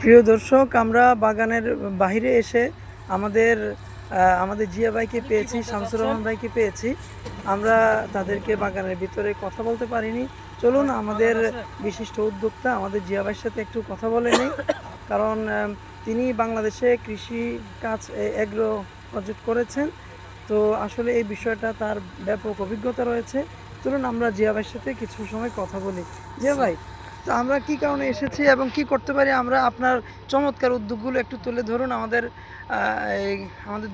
প্রিয় দর্শক, আমরা বাগানের বাইরে এসে আমাদের আমাদের জিয়া ভাইকে পেয়েছি, শামসুর রহমান ভাইকে পেয়েছি। আমরা তাদেরকে বাগানের ভিতরে কথা বলতে পারিনি। চলুন আমাদের বিশিষ্ট উদ্যোক্তা আমাদের জিয়া ভাইয়ের সাথে একটু কথা বলে নিই। কারণ তিনি বাংলাদেশে কৃষি কাজ এগ্রো প্রজেক্ট করেছেন, তো আসলে এই বিষয়টা তার ব্যাপক অভিজ্ঞতা রয়েছে। চলুন আমরা জিয়া ভাইয়ের সাথে কিছু সময় কথা বলি। জিয়া ভাই, তো আমরা কি কারণে এসেছি এবং কি করতে পারি, আমরা আপনার চমৎকার উদ্যোগগুলো একটু তুলে ধরুন আমাদের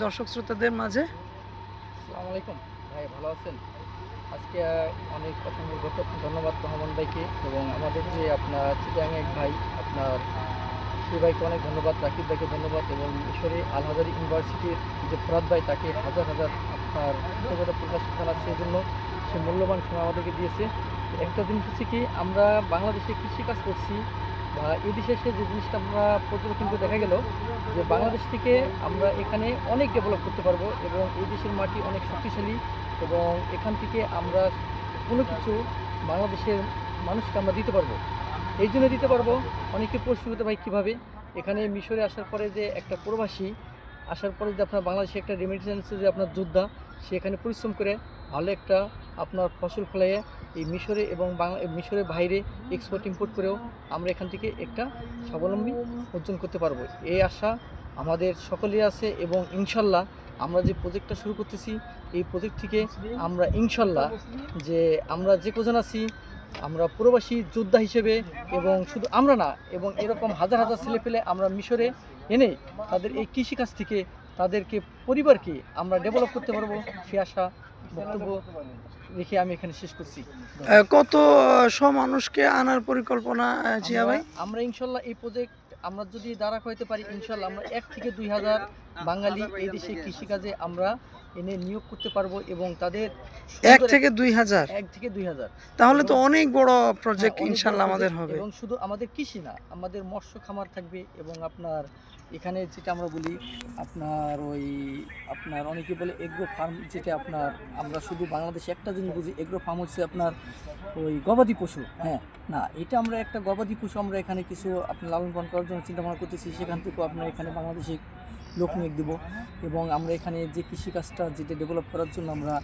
দর্শক শ্রোতাদের মাঝে। আসসালামু আলাইকুম ভাই, ভালো আছেন? আজকে অনেক অসংখ্য ধন্যবাদ রহমান ভাইকে এবং আমাদের যে আপনার চিটাং এক ভাই আপনার সেই ভাইকে অনেক ধন্যবাদ, রাকিব ভাইকে ধন্যবাদ এবং মিশরে আল হাজারি ইউনিভার্সিটির যে ফরাদ ভাই তাকে হাজার হাজার আপনার কৃতজ্ঞতা প্রকাশ জানাচ্ছে। এই জন্য সে মূল্যবান সময় আমাদেরকে দিয়েছে। একটা জিনিস হচ্ছে কি, আমরা বাংলাদেশে কৃষিকাজ করছি বা এই দেশে এসে যে জিনিসটা আমরা পর্যবেক্ষণ করে দেখা গেল যে বাংলাদেশ থেকে আমরা এখানে অনেক ডেভেলপ করতে পারবো এবং এই দেশের মাটি অনেক শক্তিশালী এবং এখান থেকে আমরা কোনো কিছু বাংলাদেশের মানুষকে আমরা দিতে পারবো। এই জন্য দিতে পারবো। অনেকে প্রশ্ন করতে ভাই কীভাবে, এখানে মিশরে আসার পরে যে একটা প্রবাসী আসার পরে যে আপনার বাংলাদেশে একটা রেমিটেন্সে যে আপনার যোদ্ধা, সে এখানে পরিশ্রম করে ভালো একটা আপনার ফসল ফলাইয়ে এই মিশরে এবং মিশরের বাইরে এক্সপোর্ট ইম্পোর্ট করেও আমরা এখান থেকে একটা স্বাবলম্বী অর্জন করতে পারবো, এই আশা আমাদের সকলেই আছে। এবং ইনশাল্লাহ আমরা যে প্রজেক্টটা শুরু করতেছি, এই প্রজেক্ট থেকে আমরা ইনশাল্লাহ যে আমরা যে কজন আছি আমরা প্রবাসী যোদ্ধা হিসেবে এবং শুধু আমরা না, এবং এরকম হাজার হাজার ছেলেপেলে আমরা মিশরে এনে তাদের এই কৃষিকাজ থেকে তাদেরকে পরিবারকে আমরা ডেভেলপ করতে পারবো, সে আশা বক্তব্য রেখে আমি এখানে শেষ করছি। কত মানুষকে আনার পরিকল্পনা জিয়া ভাই? আমরা ইনশাল্লাহ এই প্রজেক্ট আমরা যদি দাঁড়া করাইতে পারি, ইনশাল্লাহ আমরা 1 থেকে 2,000 বাঙালি এই দেশে কৃষিকাজে আমরা এনে নিয়োগ করতে পারবো এবং তাদের 1 থেকে 2,000? 1 থেকে 2,000, তাহলে তো অনেক বড় প্রজেক্ট অনেক বড় ইনশাল্লাহ আমাদের project। হবে। এবং শুধু আমাদের কৃষি না, আমাদের মৎস্য খামার থাকবে এবং আপনার এখানে যেটা আমরা বলি আপনার ওই আপনার অনেকে বলে এগ্রো ফার্ম, যেটা আপনার আমরা শুধু বাংলাদেশে একটা জিনিস বুঝি, এগ্রো ফার্ম হচ্ছে আপনার ওই গবাদি পশু। হ্যাঁ, না, এটা আমরা একটা গবাদি পশু আমরা এখানে কিছু আপনার লালন পালন করার জন্য চিন্তা ভাবনা করতেছি। সেখান থেকেও আপনার এখানে বাংলাদেশে লোক নিয়োগ দেবো এবং আমরা এখানে যে কৃষিকাজটা যেটা ডেভেলপ করার জন্য আমরা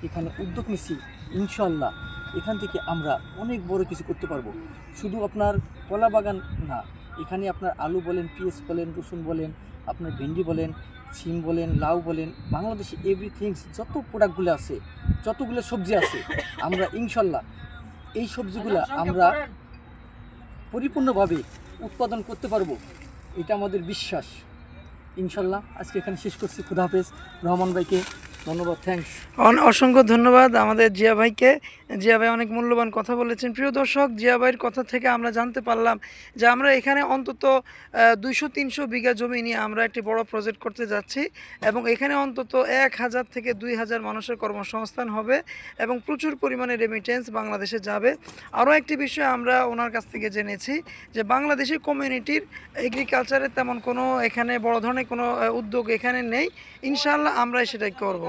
এখানে উদ্যোগ নিচ্ছি, ইনশাল্লাহ এখান থেকে আমরা অনেক বড় কিছু করতে পারবো। শুধু আপনার কলা বাগান না, এখানে আপনার আলু বলেন, পেঁয়াজ বলেন, রসুন বলেন, আপনার ভেন্ডি বলেন, সিম বলেন, লাউ বলেন, বাংলাদেশে এভরিথিংস যত প্রোডাক্টগুলো আছে, যতগুলো সবজি আছে, আমরা ইনশাল্লাহ এই সবজিগুলো আমরা পরিপূর্ণভাবে উৎপাদন করতে পারবো, এটা আমাদের বিশ্বাস। ইনশাল্লাহ আজকে এখানে শেষ করছি। খুদা হাফেজ। রহমান ভাইকে ধন্যবাদ, থ্যাংকস। অসংখ্য ধন্যবাদ আমাদের জিয়া ভাইকে। জিয়া ভাই অনেক মূল্যবান কথা বলেছেন। প্রিয় দর্শক, জিয়া ভাইয়ের কথা থেকে আমরা জানতে পারলাম যে আমরা এখানে অন্তত 200-300 বিঘা জমি নিয়ে আমরা একটি বড় প্রজেক্ট করতে যাচ্ছি এবং এখানে অন্তত 1,000 থেকে 2,000 মানুষের কর্মসংস্থান হবে এবং প্রচুর পরিমাণে রেমিটেন্স বাংলাদেশে যাবে। আরও একটি বিষয় আমরা ওনার কাছ থেকে জেনেছি যে বাংলাদেশি কমিউনিটির এগ্রিকালচারে তেমন কোনো এখানে বড় ধরনের কোনো উদ্যোগ এখানে নেই। ইনশাআল্লাহ আমরা সেটাই করব।